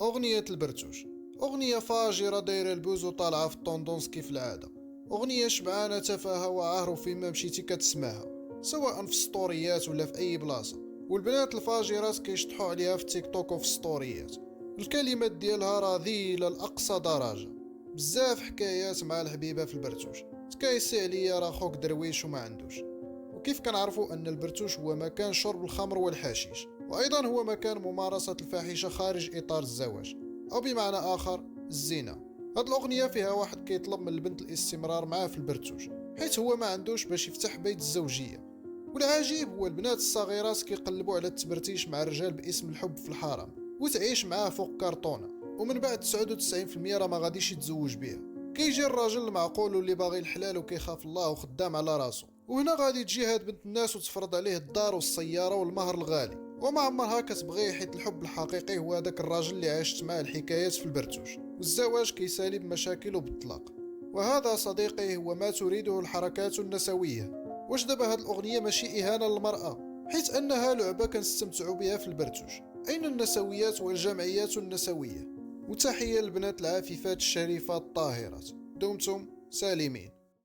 أغنية البرتوش، أغنية فاجرة دايرة البوز وطالعة في الطوندونس كيف العادة. أغنية شبعانة تفاهة وعهر، وفيما مشيتي كتسمعها سواء في ستوريات ولا في أي بلاصة، والبنات الفاجرات كيشطحوا عليها في تيك توك وفي ستوريات. الكلمات ديالها رذيلة لأقصى درجة. بزاف حكايات مع الحبيبة في البرتوش، تكايسي عليا راه خوك درويش وما عندوش. وكيف كنعرفوا أن البرتوش هو مكان شرب الخمر والحشيش، وأيضا هو مكان ممارسة الفاحشة خارج إطار الزواج، أو بمعنى آخر الزنا. هاد الأغنية فيها واحد كيطلب من البنت الاستمرار معاه في البرتوش، حيث هو ما عندوش باش يفتح بيت الزوجية. والعجيب هو البنات الصغيرات كيقلبوا على التبرتيش مع الرجال باسم الحب في الحرام، وتعيش معاه فوق كرتونة، ومن بعد 99% راه ما غاديش يتزوج بها. كيجي الراجل المعقول واللي باغي الحلال وكيخاف الله وخدام على راسو، وهنا غادي تجي هاد بنت الناس وتفرض عليه الدار والسيارة والمهر الغالي، وما عمرها كتبغيه، حيت الحب الحقيقي هو هذاك الراجل اللي عاشت معاه الحكايات في البرتوش، والزواج كيسالي بمشاكل وبالطلاق. وهذا صديقي هو ما تريده الحركات النسوية. واش دابا هاد الأغنية ماشي إهانة للمرأة؟ حيث أنها لعبة كنستمتعوا بها في البرتوش. أين النسويات والجمعيات النسوية؟ وتحية للبنات العفيفات الشريفات الطاهرات، دمتم سالمين.